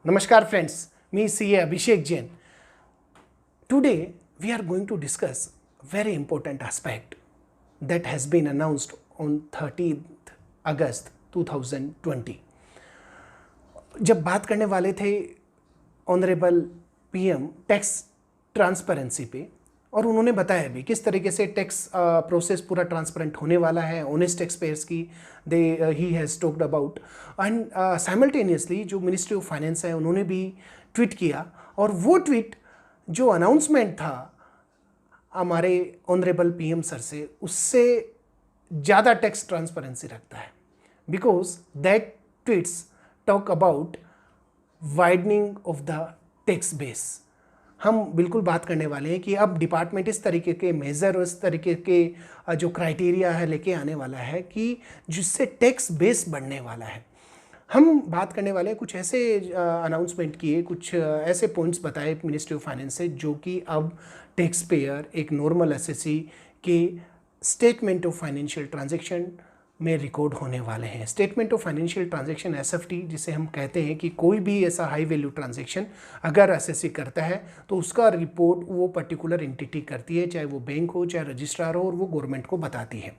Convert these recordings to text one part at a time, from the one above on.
Namaskar friends, me CA Abhishek Jain. Today we are going to discuss a very important aspect that has been announced on 30th August 2020. जब बात करने वाले थे honourable PM tax transparency पे, और उन्होंने बताया भी किस तरीके से टैक्स प्रोसेस पूरा ट्रांसपेरेंट होने वाला है, ऑनेस्ट टैक्स पेयर्स की he has talked about. And simultaneously जो मिनिस्ट्री ऑफ फाइनेंस है उन्होंने भी ट्वीट किया, और वो ट्वीट जो अनाउंसमेंट था हमारे ऑनरेबल पीएम सर से, उससे ज़्यादा टैक्स ट्रांसपेरेंसी रखता है, because that tweets talk about widening of the tax base. हम बिल्कुल बात करने वाले हैं कि अब डिपार्टमेंट इस तरीके के मेज़र, इस तरीके के जो क्राइटेरिया है लेके आने वाला है कि जिससे टैक्स बेस बढ़ने वाला है। हम बात करने वाले हैं कुछ ऐसे अनाउंसमेंट किए, कुछ ऐसे पॉइंट्स बताए मिनिस्ट्री ऑफ फाइनेंस से, जो कि अब टैक्स पेयर एक नॉर्मल एसएससी के स्टेटमेंट ऑफ फाइनेंशियल ट्रांजैक्शन में रिकॉर्ड होने वाले हैं। Statement of financial transaction SFT जिसे हम कहते हैं कि कोई भी ऐसा हाई वैल्यू ट्रांजैक्शन अगर एसएससी करता है तो उसका रिपोर्ट वो पर्टिकुलर एंटिटी करती है, चाहे वो बैंक हो चाहे रजिस्ट्रार हो, और वो गवर्नमेंट को बताती है।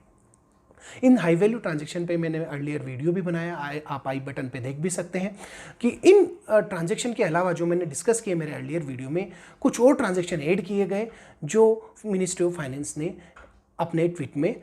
इन हाई वैल्यू ट्रांजैक्शन पे मैंने अर्लियर वीडियो भी बनाया, आप आई बटन पे देख भी सकते हैं कि इन ट्रांजैक्शन के अलावा जो मैंने डिस्कस किए मेरे अर्लियर वीडियो में, कुछ और ट्रांजैक्शन ऐड किए गए जो मिनिस्ट्री ऑफ फाइनेंस ने अपने ट्वीट में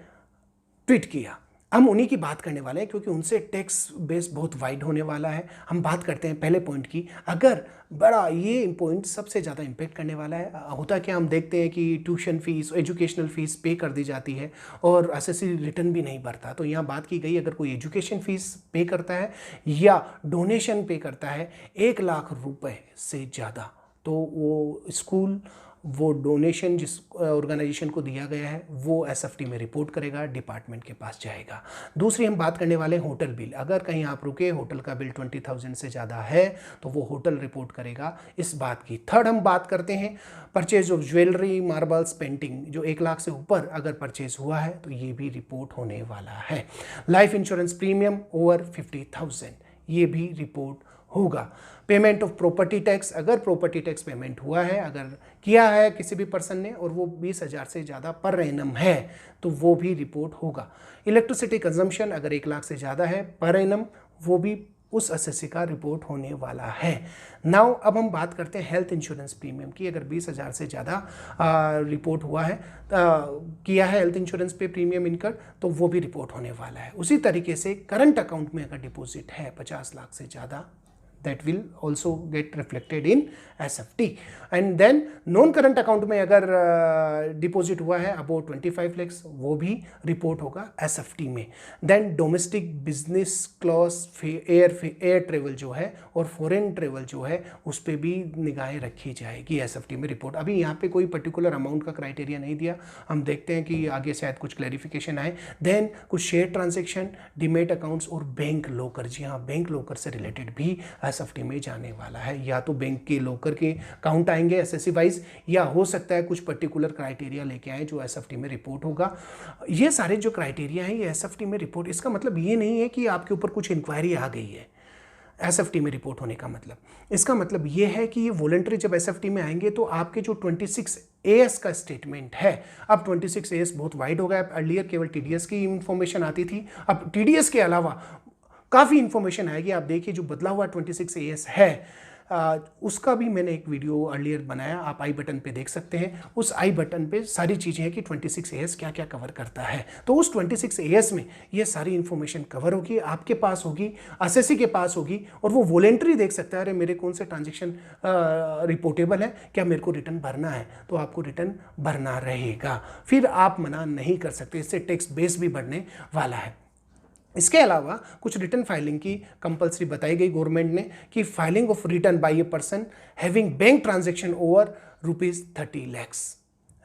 ट्वीट किया। हम उन्हीं की बात करने वाले हैं क्योंकि उनसे टैक्स बेस बहुत वाइड होने वाला है। हम बात करते हैं पहले पॉइंट की। अगर बड़ा ये पॉइंट सबसे ज़्यादा इम्पेक्ट करने वाला है, होता क्या हम देखते हैं कि ट्यूशन फीस, एजुकेशनल फ़ीस पे कर दी जाती है और एसएससी रिटर्न भी नहीं भरता। तो यहाँ बात की गई, अगर कोई एजुकेशन फ़ीस पे करता है या डोनेशन पे करता है 1 लाख रुपए से ज़्यादा, तो वो स्कूल वो डोनेशन जिस ऑर्गेनाइजेशन को दिया गया है वो एसएफटी में रिपोर्ट करेगा, डिपार्टमेंट के पास जाएगा। दूसरी हम बात करने वाले हैं होटल बिल। अगर कहीं आप रुके, होटल का बिल 20,000 से ज़्यादा है तो वो होटल रिपोर्ट करेगा इस बात की। थर्ड हम बात करते हैं purchase of jewellery, marbles, painting, जो 1 लाख से ऊपर अगर परचेज हुआ है तो ये भी रिपोर्ट होने वाला है। लाइफ इंश्योरेंस प्रीमियम ओवर 50,000, ये भी रिपोर्ट होगा। पेमेंट ऑफ प्रॉपर्टी टैक्स, अगर प्रॉपर्टी टैक्स पेमेंट हुआ है, अगर किया है किसी भी पर्सन ने और वो 20,000 से ज़्यादा पर एनम है तो वो भी रिपोर्ट होगा। इलेक्ट्रिसिटी कंजम्पशन अगर 1 लाख से ज़्यादा है पर एनम, वो भी उस एसएससी का रिपोर्ट होने वाला है। नाउ अब हम बात करते हैं हेल्थ इंश्योरेंस प्रीमियम की। अगर 20,000 से ज़्यादा रिपोर्ट हुआ है, किया है हेल्थ इंश्योरेंस पे प्रीमियम इनकर, तो वो भी रिपोर्ट होने वाला है। उसी तरीके से करंट अकाउंट में अगर डिपॉजिट है 50 लाख से ज़्यादा, that will also get reflected in SFT. And then non current account में अगर डिपॉजिट हुआ है अबाउट 25 lakhs, वो भी रिपोर्ट होगा SFT में। Then domestic business class air travel जो है और फॉरेन ट्रेवल जो है उस पर भी निगाहें रखी जाएगी SFT में रिपोर्ट। अभी यहाँ पे कोई पर्टिकुलर अमाउंट का क्राइटेरिया नहीं दिया, हम देखते हैं कि आगे शायद कुछ क्लैरिफिकेशन आए। देन कुछ शेयर ट्रांजेक्शन, डीमेट अकाउंट्स और बैंक लॉकर, जी हाँ बैंक लॉकर से रिलेटेड भी एसएफटी में जाने वाला है। या तो बैंक के लॉकर के काउंट आएंगे एसएससी वाइज, या हो सकता है कुछ पर्टिकुलर क्राइटेरिया लेके आए जो एसएफटी में रिपोर्ट होगा। ये सारे जो क्राइटेरिया हैं ये एसएफटी में रिपोर्ट, इसका मतलब ये नहीं है कि आपके ऊपर कुछ इंक्वायरी आ गई है एसएफटी में रिपोर्ट होने का मतलब। इसका मतलब ये है कि ये वॉलंटरी जब एसएफटी में आएंगे तो आपके जो 26 एएस का स्टेटमेंट है, अब 26 एएस बहुत वाइड हो गया। अर्लियर केवल टीडीएस की इंफॉर्मेशन आती थी, अब टीडीएस के अलावा काफ़ी इंफॉर्मेशन आएगी। आप देखिए जो बदला हुआ 26 एएस है उसका भी मैंने एक वीडियो अर्लियर बनाया, आप आई बटन पे देख सकते हैं। उस आई बटन पे सारी चीज़ें हैं कि 26 एएस क्या क्या कवर करता है। तो उस 26 एएस में ये सारी इंफॉर्मेशन कवर होगी, आपके पास होगी, एसएससी के पास होगी, और वो वॉलेंट्री देख सकता है अरे मेरे कौन से ट्रांजेक्शन रिपोर्टेबल है, क्या मेरे को रिटर्न भरना है, तो आपको रिटर्न भरना रहेगा, फिर आप मना नहीं कर सकते। इससे टैक्स बेस भी बढ़ने वाला है। इसके अलावा कुछ रिटर्न फाइलिंग की कंपलसरी बताई गई गवर्नमेंट ने कि filing of return by a person having bank transaction over ₹30 lakhs,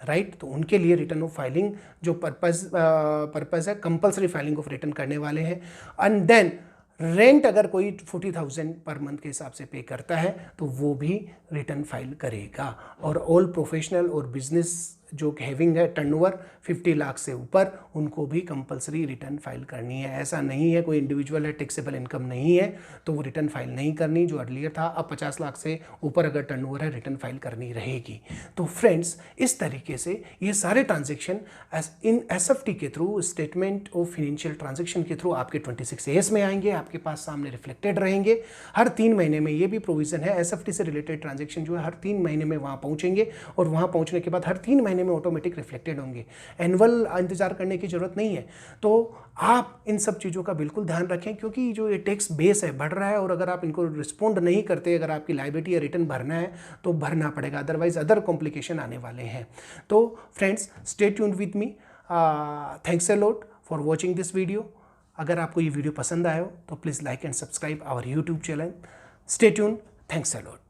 right. तो उनके लिए रिटर्न ऑफ फाइलिंग जो पर्पस है, कंपलसरी फाइलिंग ऑफ रिटर्न करने वाले हैं। एंड देन रेंट अगर कोई 40,000 पर मंथ के हिसाब से पे करता है तो वो भी रिटर्न फाइल करेगा। और ऑल प्रोफेशनल और बिजनेस जो हैविंग है टर्नओवर 50 लाख से ऊपर, उनको भी कंपलसरी रिटर्न फाइल करनी है। ऐसा नहीं है कोई इंडिविजुअल है टैक्सेबल इनकम नहीं है तो वो रिटर्न फाइल नहीं करनी, जो अर्लियर था। अब 50 लाख से ऊपर अगर टर्नओवर है रिटर्न फाइल करनी रहेगी। तो फ्रेंड्स, इस तरीके से ये सारे ट्रांजेक्शन इन SFT के through, statement of financial transaction के थ्रू आपके 26A में आएंगे, आपके पास सामने रिफ्लेक्टेड रहेंगे। हर 3 महीने में ये भी प्रोविजन है, SFT से रिलेटेड ट्रांजेक्शन जो है हर 3 महीने में वहाँ पहुँचेंगे और वहाँ पहुँचने के बाद हर 3 महीने में ऑटोमेटिक रिफ्लेक्टेड होंगे। एनुअल इंतजार करने की जरूरत नहीं है। तो आप इन सब चीज़ों का बिल्कुल ध्यान रखें, क्योंकि जो ये टैक्स बेस है बढ़ रहा है और अगर आप इनको रिस्पॉन्ड नहीं करते, अगर आपकी लायबिलिटी या रिटर्न भरना है तो भरना पड़ेगा, अदरवाइज अदर कॉम्प्लिकेशन आने वाले हैं। तो friends, stay tuned with me. Thanks a lot for watching this video. अगर आपको ये वीडियो पसंद आया हो तो please like and subscribe our YouTube channel. Stay tuned. Thanks a lot.